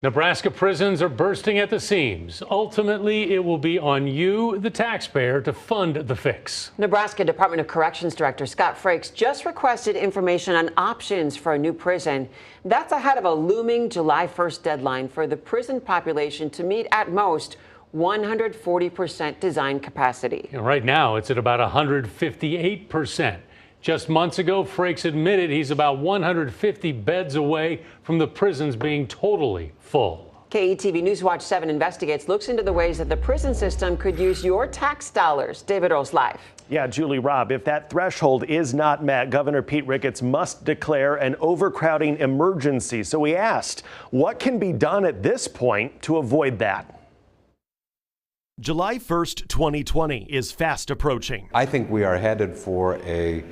Nebraska prisons are bursting at the seams. Ultimately, it will be on you, the taxpayer, to fund the fix. Nebraska Department of Corrections Director Scott Frakes just requested information on options for a new prison. That's ahead of a looming July 1st deadline for the prison population to meet at most 140% design capacity. Right now, it's at about 158%. Just months ago, Frakes admitted he's about 150 beds away from the prisons being totally full. KETV Newswatch 7 Investigates looks into the ways that the prison system could use your tax dollars. David Rose live. Yeah, Julie, Rob, if that threshold is not met, Governor Pete Ricketts must declare an overcrowding emergency. So we asked, what can be done at this point to avoid that? July 1st, 2020 is fast approaching. I think we are headed for a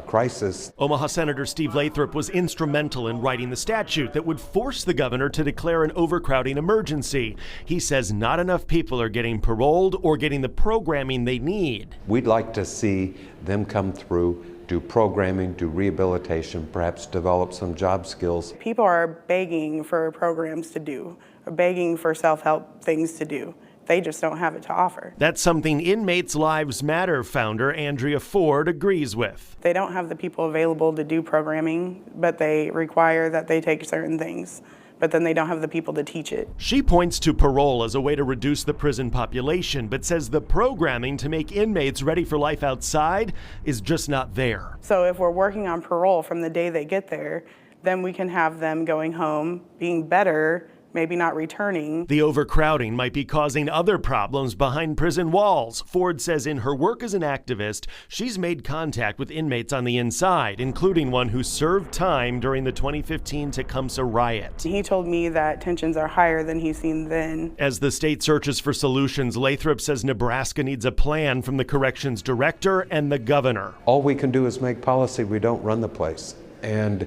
crisis. Omaha Senator Steve Lathrop was instrumental in writing the statute that would force the governor to declare an overcrowding emergency. He says not enough people are getting paroled or getting the programming they need. We'd like to see them come through, do programming, do rehabilitation, perhaps develop some job skills. People are begging for programs to do, or begging for self-help things to do. They just don't have it to offer. That's something Inmates Lives Matter founder Andrea Ford agrees with. They don't have the people available to do programming, but they require that they take certain things, but then they don't have the people to teach it. She points to parole as a way to reduce the prison population, but says the programming to make inmates ready for life outside is just not there. So if we're working on parole from the day they get there, then we can have them going home, being better, maybe not returning. The overcrowding might be causing other problems behind prison walls. Ford says in her work as an activist, she's made contact with inmates on the inside, including one who served time during the 2015 Tecumseh riot. He told me that tensions are higher than he's seen then. As the state searches for solutions, Lathrop says Nebraska needs a plan from the corrections director and the governor. All we can do is make policy. We don't run the place. And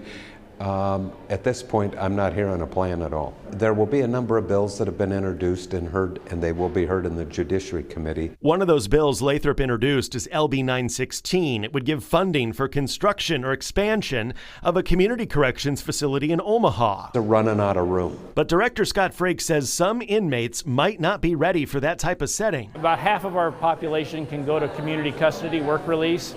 at this point, I'm not hearing a plan at all. There will be a number of bills that have been introduced and heard, and they will be heard in the Judiciary Committee. One of those bills Lathrop introduced is LB 916. It would give funding for construction or expansion of a community corrections facility in Omaha. They're running out of room. But Director Scott Frakes says some inmates might not be ready for that type of setting. About half of our population can go to community custody work release.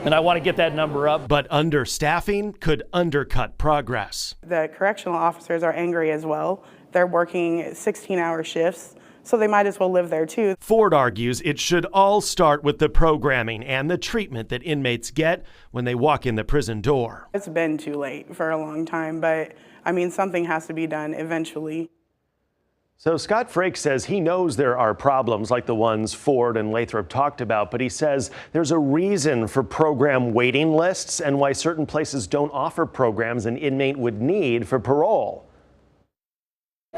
And I want to get that number up. But understaffing could undercut progress. The correctional officers are angry as well. They're working 16-hour shifts, so they might as well live there too. Ford argues it should all start with the programming and the treatment that inmates get when they walk in the prison door. It's been too late for a long time, but I mean, something has to be done eventually. So Scott Frakes says he knows there are problems like the ones Ford and Lathrop talked about, but he says there's a reason for program waiting lists and why certain places don't offer programs an inmate would need for parole.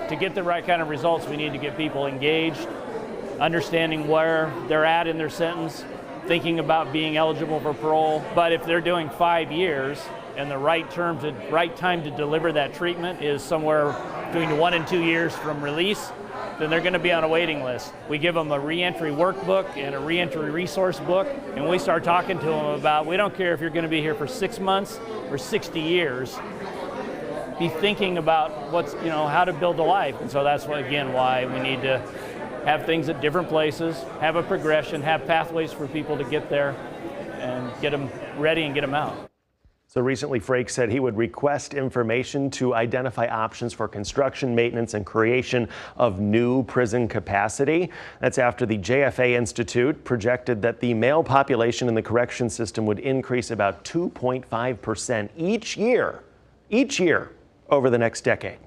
To get the right kind of results, we need to get people engaged, understanding where they're at in their sentence, thinking about being eligible for parole. But if they're doing 5 years and the right time to deliver that treatment is somewhere between 1 and 2 years from release, then they're going to be on a waiting list. We give them a reentry workbook and a reentry resource book, and we start talking to them about, we don't care if you're going to be here for 6 months or 60 years. Be thinking about how to build a life. And so that's why we need to have things at different places, have a progression, have pathways for people to get there and get them ready and get them out. So recently, Frakes said he would request information to identify options for construction, maintenance, and creation of new prison capacity. That's after the JFA Institute projected that the male population in the correction system would increase about 2.5% each year over the next decade.